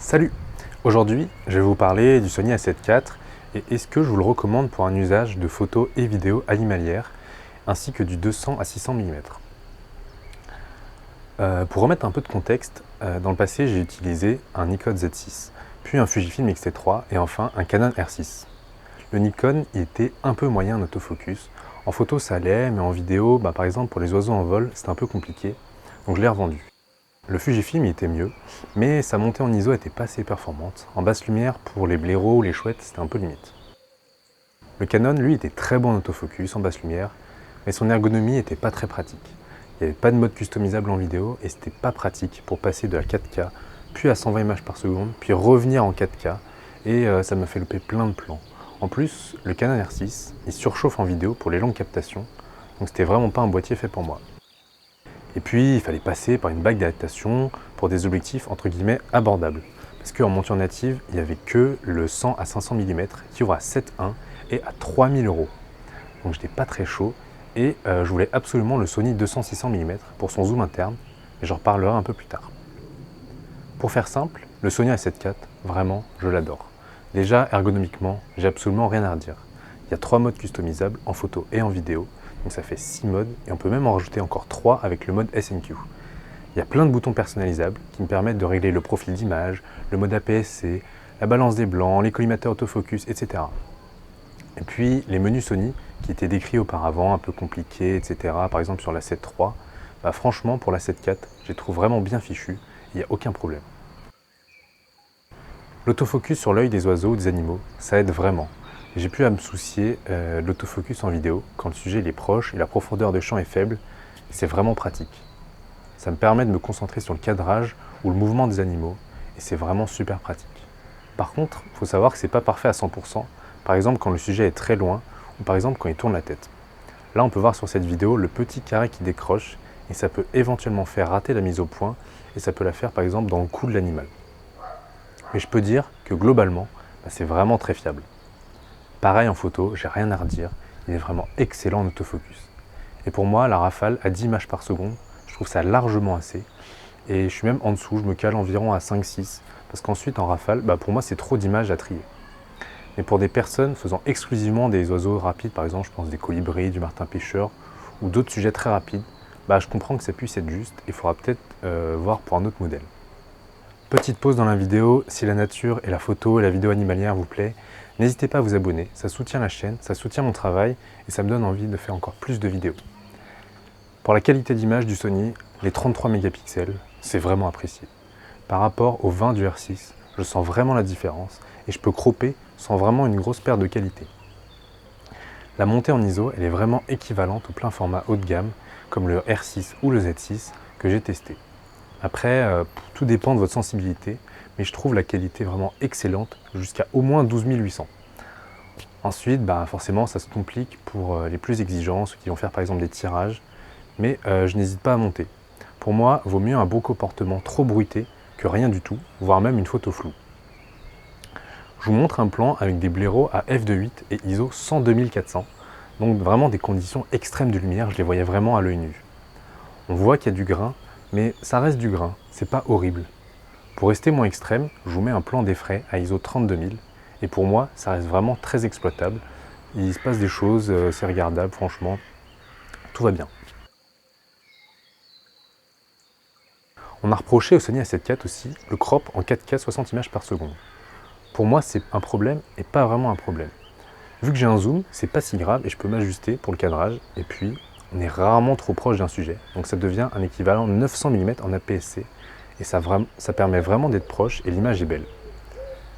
Salut! Aujourd'hui, je vais vous parler du Sony A7 IV et est-ce que je vous le recommande pour un usage de photos et vidéos animalières ainsi que du 200 à 600 mm. Pour remettre un peu de contexte, dans le passé j'ai utilisé un Nikon Z6, puis un Fujifilm X-T3 et enfin un Canon R6. Le Nikon il était un peu moyen en autofocus. En photo ça allait, mais en vidéo, par exemple pour les oiseaux en vol, c'était un peu compliqué, donc je l'ai revendu. Le Fujifilm il était mieux, mais sa montée en ISO était pas assez performante. En basse lumière, pour les blaireaux ou les chouettes, c'était un peu limite. Le Canon, lui, était très bon en autofocus, en basse lumière, mais son ergonomie était pas très pratique. Il n'y avait pas de mode customisable en vidéo et c'était pas pratique pour passer de la 4K, puis à 120 images par seconde, puis revenir en 4K, et ça m'a fait louper plein de plans. En plus, le Canon R6, il surchauffe en vidéo pour les longues captations, donc c'était vraiment pas un boîtier fait pour moi. Et puis, il fallait passer par une bague d'adaptation pour des objectifs entre guillemets abordables. Parce qu'en monture native, il n'y avait que le 100 à 500 mm qui ouvre à 7.1 et à 3000 euros. Donc j'étais pas très chaud et je voulais absolument le Sony 200-600 mm pour son zoom interne, et j'en reparlerai un peu plus tard. Pour faire simple, le Sony A7 IV, vraiment, je l'adore. Déjà, ergonomiquement, j'ai absolument rien à redire. Il y a 3 modes customisables en photo et en vidéo, donc ça fait 6 modes, et on peut même en rajouter encore 3 avec le mode SNQ. Il y a plein de boutons personnalisables qui me permettent de régler le profil d'image, le mode APS-C, la balance des blancs, les collimateurs autofocus, etc. Et puis les menus Sony, qui étaient décrits auparavant, un peu compliqués, etc. Par exemple sur la 7 III, franchement pour la 7 IV, je les trouve vraiment bien fichus, il n'y a aucun problème. L'autofocus sur l'œil des oiseaux ou des animaux, ça aide vraiment. J'ai pu à me soucier de l'autofocus en vidéo quand le sujet il est proche et la profondeur de champ est faible. C'est vraiment pratique. Ça me permet de me concentrer sur le cadrage ou le mouvement des animaux et c'est vraiment super pratique. Par contre, il faut savoir que c'est pas parfait à 100%, par exemple quand le sujet est très loin ou par exemple quand il tourne la tête. Là on peut voir sur cette vidéo le petit carré qui décroche et ça peut éventuellement faire rater la mise au point et ça peut la faire par exemple dans le cou de l'animal. Mais je peux dire que globalement, c'est vraiment très fiable. Pareil en photo, j'ai rien à redire, il est vraiment excellent en autofocus. Et pour moi, la rafale à 10 images par seconde, je trouve ça largement assez. Et je suis même en dessous, je me cale environ à 5-6, parce qu'ensuite en rafale, pour moi c'est trop d'images à trier. Mais pour des personnes faisant exclusivement des oiseaux rapides, par exemple je pense des colibris, du martin pêcheur, ou d'autres sujets très rapides, je comprends que ça puisse être juste, il faudra peut-être voir pour un autre modèle. Petite pause dans la vidéo, si la nature et la photo et la vidéo animalière vous plaît, n'hésitez pas à vous abonner, ça soutient la chaîne, ça soutient mon travail et ça me donne envie de faire encore plus de vidéos. Pour la qualité d'image du Sony, les 33 mégapixels, c'est vraiment apprécié. Par rapport au 20 du R6, je sens vraiment la différence et je peux cropper sans vraiment une grosse perte de qualité. La montée en ISO, elle est vraiment équivalente au plein format haut de gamme comme le R6 ou le Z6 que j'ai testé. Après, tout dépend de votre sensibilité, mais je trouve la qualité vraiment excellente jusqu'à au moins 12 800. Ensuite, forcément, ça se complique pour les plus exigeants, ceux qui vont faire par exemple des tirages, mais je n'hésite pas à monter. Pour moi, vaut mieux un bon comportement trop bruité que rien du tout, voire même une photo floue. Je vous montre un plan avec des blaireaux à f2.8 et ISO 102 400, donc vraiment des conditions extrêmes de lumière, je les voyais vraiment à l'œil nu. On voit qu'il y a du grain, mais ça reste du grain, c'est pas horrible. Pour rester moins extrême, je vous mets un plan des frais à ISO 32000 et pour moi, ça reste vraiment très exploitable. Il se passe des choses, c'est regardable, franchement, tout va bien. On a reproché au Sony A7 IV aussi le crop en 4K 60 images par seconde. Pour moi, c'est un problème et pas vraiment un problème. Vu que j'ai un zoom, c'est pas si grave et je peux m'ajuster pour le cadrage. Et puis, on est rarement trop proche d'un sujet, donc ça devient un équivalent 900 mm en APS-C et ça permet vraiment d'être proche et l'image est belle.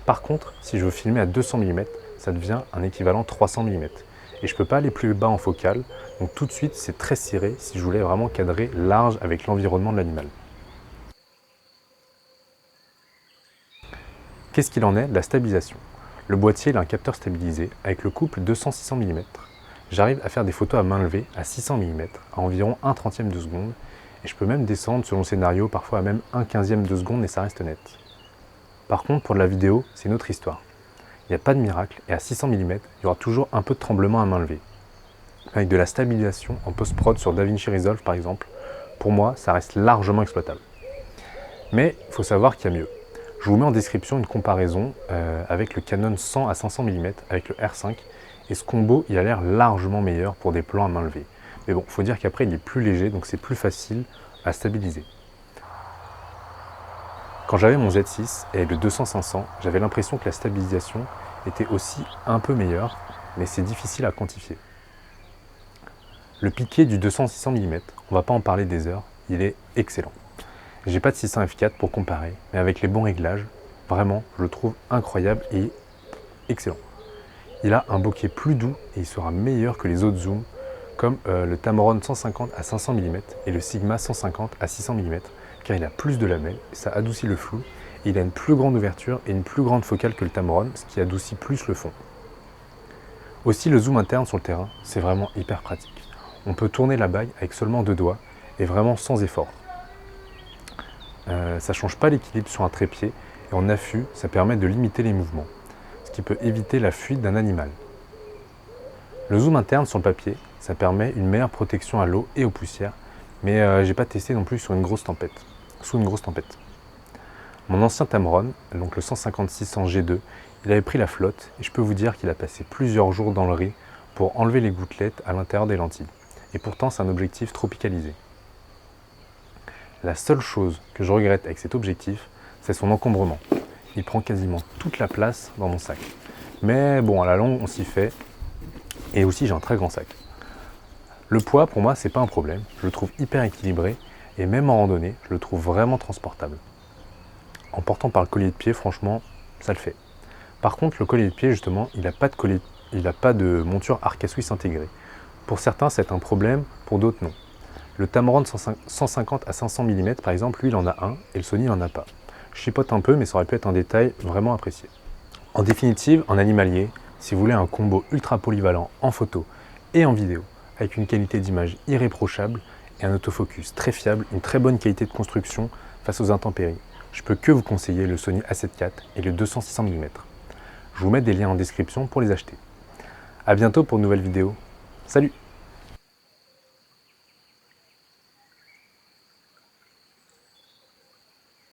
Par contre, si je veux filmer à 200 mm, ça devient un équivalent 300 mm et je peux pas aller plus bas en focale, donc tout de suite c'est très serré si je voulais vraiment cadrer large avec l'environnement de l'animal. Qu'est-ce qu'il en est de la stabilisation? Le boîtier il a un capteur stabilisé avec le couple 200-600 mm. J'arrive à faire des photos à main levée à 600 mm à environ 1/30 de seconde et je peux même descendre selon le scénario parfois à même 1/15 de seconde et ça reste net. Par contre pour de la vidéo c'est une autre histoire. Il n'y a pas de miracle et à 600 mm il y aura toujours un peu de tremblement à main levée. Avec de la stabilisation en post-prod sur DaVinci Resolve par exemple, pour moi ça reste largement exploitable. Mais il faut savoir qu'il y a mieux. Je Je vous mets en description une comparaison avec le Canon 100 à 500 mm avec le R5. Et ce combo, il a l'air largement meilleur pour des plans à main levée. Mais bon, il faut dire qu'après, il est plus léger, donc c'est plus facile à stabiliser. Quand j'avais mon Z6 et le 200-500, j'avais l'impression que la stabilisation était aussi un peu meilleure, mais c'est difficile à quantifier. Le piqué du 200-600 mm, on va pas en parler des heures, il est excellent. J'ai pas de 600 f4 pour comparer, mais avec les bons réglages, vraiment, je le trouve incroyable et excellent. Il a un bokeh plus doux et il sera meilleur que les autres zooms, comme le Tamron 150 à 500 mm et le Sigma 150 à 600 mm, car il a plus de lamelles, ça adoucit le flou, et il a une plus grande ouverture et une plus grande focale que le Tamron, ce qui adoucit plus le fond. Aussi, le zoom interne sur le terrain, c'est vraiment hyper pratique. On peut tourner la bague avec seulement 2 doigts et vraiment sans effort. Ça ne change pas l'équilibre sur un trépied et en affût, ça permet de limiter les mouvements, ce qui peut éviter la fuite d'un animal. Le zoom interne sur le papier, ça permet une meilleure protection à l'eau et aux poussières, mais j'ai pas testé non plus sous une grosse tempête. Mon ancien Tamron, donc le 150-600 G2, il avait pris la flotte et je peux vous dire qu'il a passé plusieurs jours dans le riz pour enlever les gouttelettes à l'intérieur des lentilles. Et pourtant, c'est un objectif tropicalisé. La seule chose que je regrette avec cet objectif, c'est son encombrement. Il prend quasiment toute la place dans mon sac. Mais bon, à la longue, on s'y fait. Et aussi, j'ai un très grand sac. Le poids, pour moi, c'est pas un problème. Je le trouve hyper équilibré et même en randonnée, je le trouve vraiment transportable. En portant par le collier de pied, franchement, ça le fait. Par contre, le collier de pied, justement, il n'a pas de monture arc à Swiss intégrée. Pour certains, c'est un problème, pour d'autres, non. Le Tamron 150 à 500 mm, par exemple, lui, il en a un et le Sony n'en a pas. Je chipote un peu, mais ça aurait pu être un détail vraiment apprécié. En définitive, en animalier, si vous voulez un combo ultra polyvalent en photo et en vidéo, avec une qualité d'image irréprochable et un autofocus très fiable, une très bonne qualité de construction face aux intempéries, je peux que vous conseiller le Sony A7 IV et le 200-600 mm. Je vous mets des liens en description pour les acheter. A bientôt pour une nouvelle vidéo. Salut!